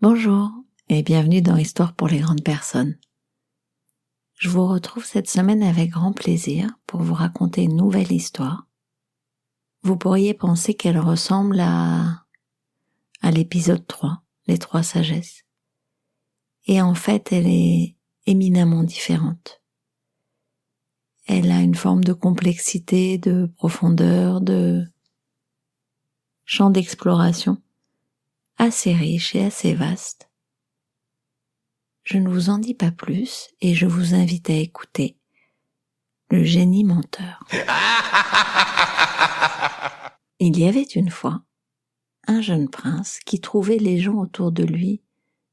Bonjour et bienvenue dans Histoire pour les grandes personnes. Je vous retrouve cette semaine avec grand plaisir pour vous raconter une nouvelle histoire. Vous pourriez penser qu'elle ressemble à l'épisode 3, les 3 sagesses. Et en fait, elle est éminemment différente. Elle a une forme de complexité, de profondeur, de champ d'exploration assez riche et assez vaste. Je ne vous en dis pas plus et je vous invite à écouter Le génie menteur. Il y avait une fois un jeune prince qui trouvait les gens autour de lui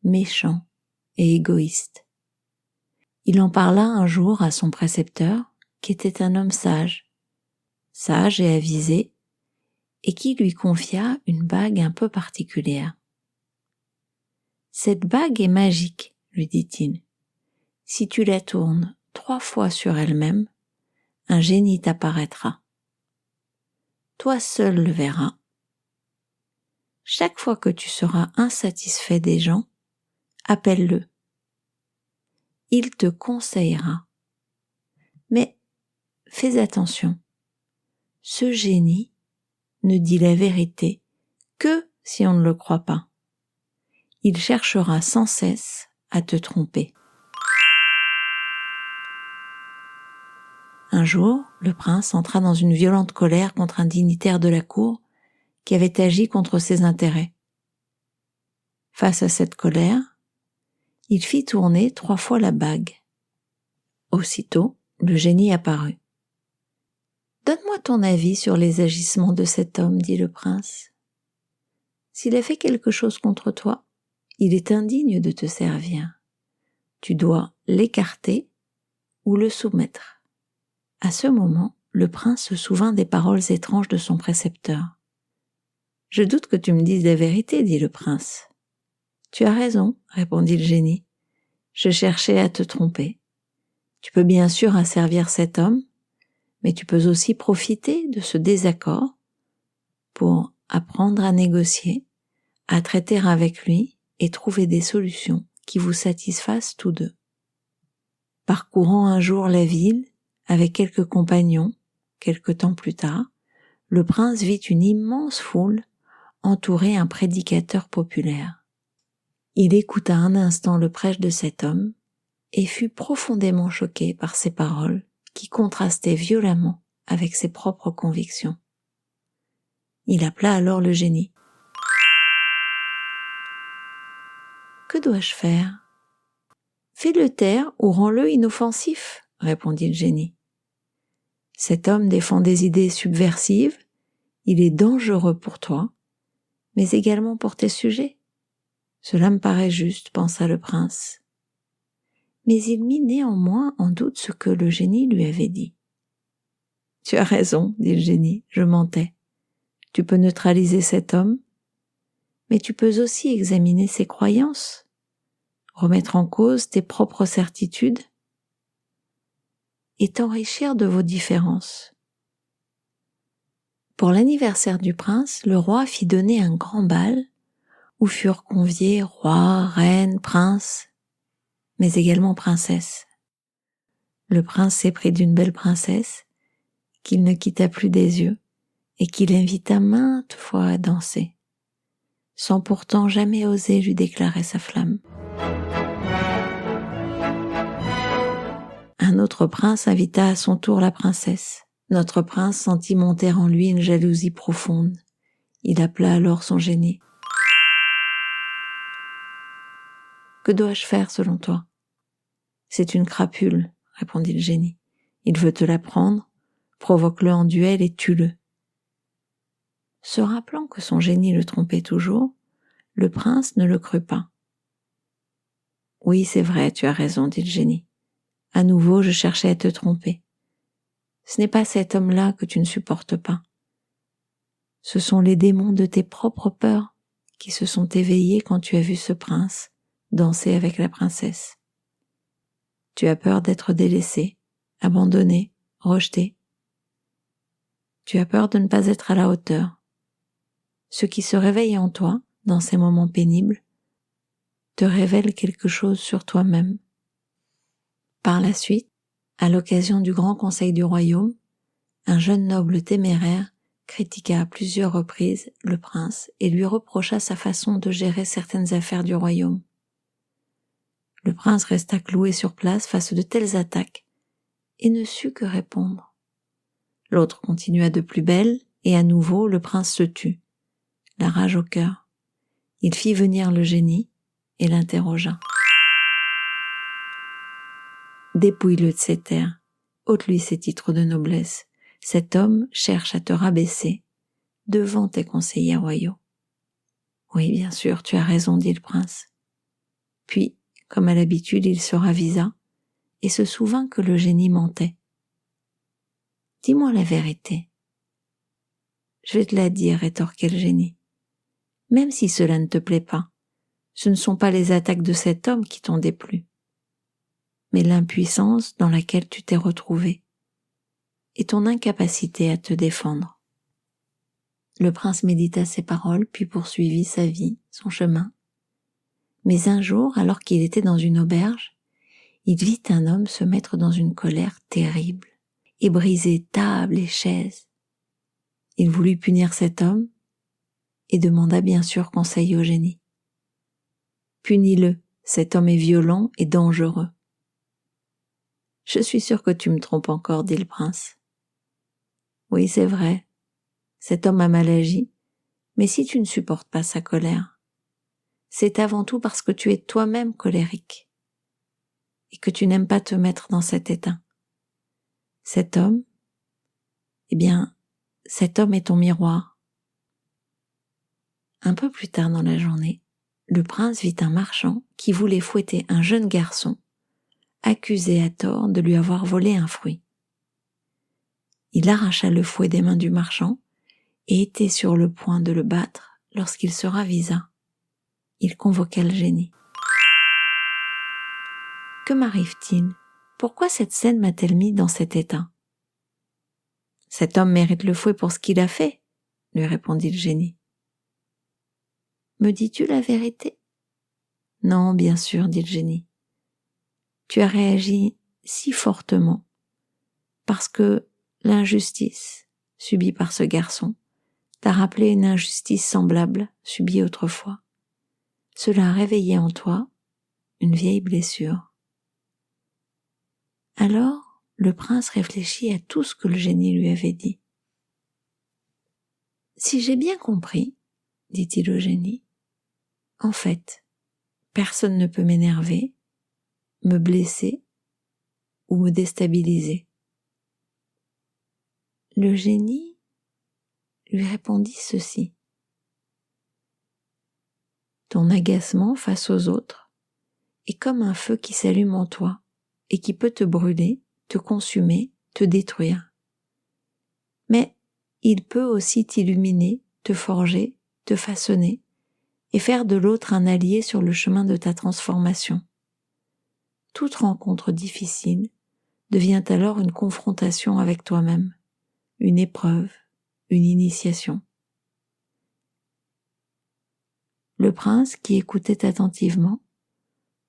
méchants et égoïstes. Il en parla un jour à son précepteur, qui était un homme sage et avisé, et qui lui confia une bague un peu particulière. « Cette bague est magique, lui dit-il. Si tu la tournes 3 fois sur elle-même, un génie t'apparaîtra. Toi seul le verras. Chaque fois que tu seras insatisfait des gens, appelle-le. Il te conseillera. Mais fais attention, ce génie ne dit la vérité que si on ne le croit pas. Il cherchera sans cesse à te tromper. » Un jour, le prince entra dans une violente colère contre un dignitaire de la cour qui avait agi contre ses intérêts. Face à cette colère, il fit tourner 3 fois la bague. Aussitôt, le génie apparut. « Donne-moi ton avis sur les agissements de cet homme, dit le prince. S'il a fait quelque chose contre toi, il est indigne de te servir. Tu dois l'écarter ou le soumettre. » À ce moment, le prince se souvint des paroles étranges de son précepteur. « Je doute que tu me dises la vérité, dit le prince. »« Tu as raison, répondit le génie. Je cherchais à te tromper. Tu peux bien sûr asservir cet homme, mais tu peux aussi profiter de ce désaccord pour apprendre à négocier, à traiter avec lui et trouver des solutions qui vous satisfassent tous deux. » Parcourant un jour la ville, avec quelques compagnons, quelque temps plus tard, le prince vit une immense foule entourer un prédicateur populaire. Il écouta un instant le prêche de cet homme et fut profondément choqué par ses paroles qui contrastaient violemment avec ses propres convictions. Il appela alors le génie. « Que dois-je faire ? » « Fais-le taire ou rends-le inoffensif, » répondit le génie. « Cet homme défend des idées subversives, il est dangereux pour toi, mais également pour tes sujets. Cela me paraît juste, pensa le prince. Mais il mit néanmoins en doute ce que le génie lui avait dit. « Tu as raison, dit le génie, je mentais. Tu peux neutraliser cet homme, mais tu peux aussi examiner ses croyances, remettre en cause tes propres certitudes et t'enrichir de vos différences. » Pour l'anniversaire du prince, le roi fit donner un grand bal où furent conviés rois, reines, princes, mais également princesses. Le prince s'éprit d'une belle princesse qu'il ne quitta plus des yeux et qu'il invita maintes fois à danser, sans pourtant jamais oser lui déclarer sa flamme. Un autre prince invita à son tour la princesse. Notre prince sentit monter en lui une jalousie profonde. Il appela alors son génie. « Que dois-je faire selon toi ? » ?»« C'est une crapule, » répondit le génie. « Il veut te la prendre, provoque-le en duel et tue-le. » Se rappelant que son génie le trompait toujours, le prince ne le crut pas. « Oui, c'est vrai, tu as raison, dit le génie. À nouveau, je cherchais à te tromper. Ce n'est pas cet homme-là que tu ne supportes pas. Ce sont les démons de tes propres peurs qui se sont éveillés quand tu as vu ce prince danser avec la princesse. Tu as peur d'être délaissé, abandonné, rejeté. Tu as peur de ne pas être à la hauteur. Ce qui se réveille en toi, dans ces moments pénibles, te révèle quelque chose sur toi-même. Par la suite, à l'occasion du grand conseil du royaume, un jeune noble téméraire critiqua à plusieurs reprises le prince et lui reprocha sa façon de gérer certaines affaires du royaume. Le prince resta cloué sur place face de telles attaques et ne sut que répondre. L'autre continua de plus belle et à nouveau le prince se tut, la rage au cœur. Il fit venir le génie et l'interrogea. Dépouille-le de ses terres, ôte-lui ses titres de noblesse. Cet homme cherche à te rabaisser devant tes conseillers royaux. Oui, bien sûr, tu as raison, dit le prince. Puis, comme à l'habitude, il se ravisa et se souvint que le génie mentait. Dis-moi la vérité. Je vais te la dire, rétorquait le génie. Même si cela ne te plaît pas, ce ne sont pas les attaques de cet homme qui t'ont déplu, mais l'impuissance dans laquelle tu t'es retrouvé et ton incapacité à te défendre. Le prince médita ces paroles, puis poursuivit sa vie, son chemin. Mais un jour, alors qu'il était dans une auberge, il vit un homme se mettre dans une colère terrible et briser table et chaises. Il voulut punir cet homme et demanda bien sûr conseil au génie. Punis-le, cet homme est violent et dangereux. Je suis sûr que tu me trompes encore, dit le prince. Oui, c'est vrai, cet homme a mal agi, mais si tu ne supportes pas sa colère, c'est avant tout parce que tu es toi-même colérique et que tu n'aimes pas te mettre dans cet état. Cet homme, cet homme est ton miroir. Un peu plus tard dans la journée, le prince vit un marchand qui voulait fouetter un jeune garçon, accusé à tort de lui avoir volé un fruit. Il arracha le fouet des mains du marchand et était sur le point de le battre lorsqu'il se ravisa. Il convoqua le génie. Que m'arrive-t-il? Pourquoi cette scène m'a-t-elle mis dans cet état? Cet homme mérite le fouet pour ce qu'il a fait, lui répondit le génie. Me dis-tu la vérité? Non, bien sûr, dit le génie. Tu as réagi si fortement parce que l'injustice subie par ce garçon t'a rappelé une injustice semblable subie autrefois. Cela a réveillé en toi une vieille blessure. Alors, le prince réfléchit à tout ce que le génie lui avait dit. Si j'ai bien compris, dit-il au génie, en fait, personne ne peut m'énerver, me blesser ou me déstabiliser. Le génie lui répondit ceci. Ton agacement face aux autres est comme un feu qui s'allume en toi et qui peut te brûler, te consumer, te détruire. Mais il peut aussi t'illuminer, te forger, te façonner et faire de l'autre un allié sur le chemin de ta transformation. Toute rencontre difficile devient alors une confrontation avec toi-même, une épreuve, une initiation. Le prince, qui écoutait attentivement,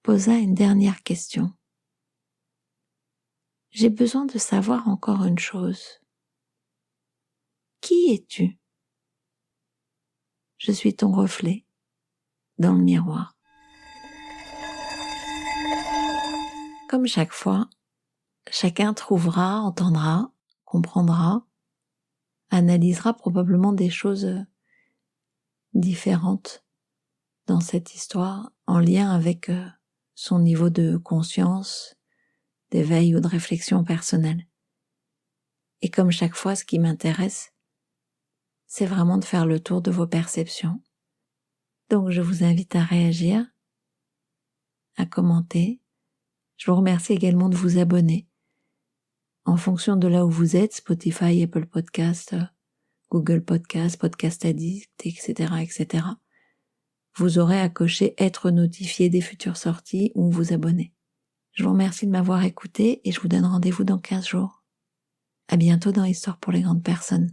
posa une dernière question. J'ai besoin de savoir encore une chose. Qui es-tu? Je suis ton reflet dans le miroir. Comme chaque fois, chacun trouvera, entendra, comprendra, analysera probablement des choses différentes dans cette histoire en lien avec son niveau de conscience, d'éveil ou de réflexion personnelle. Et comme chaque fois, ce qui m'intéresse, c'est vraiment de faire le tour de vos perceptions. Donc je vous invite à réagir, à commenter. Je vous remercie également de vous abonner. En fonction de là où vous êtes, Spotify, Apple Podcast, Google Podcast, Podcast Addict, etc. Vous aurez à cocher être notifié des futures sorties ou vous abonner. Je vous remercie de m'avoir écouté et je vous donne rendez-vous dans 15 jours. À bientôt dans Histoire pour les grandes personnes.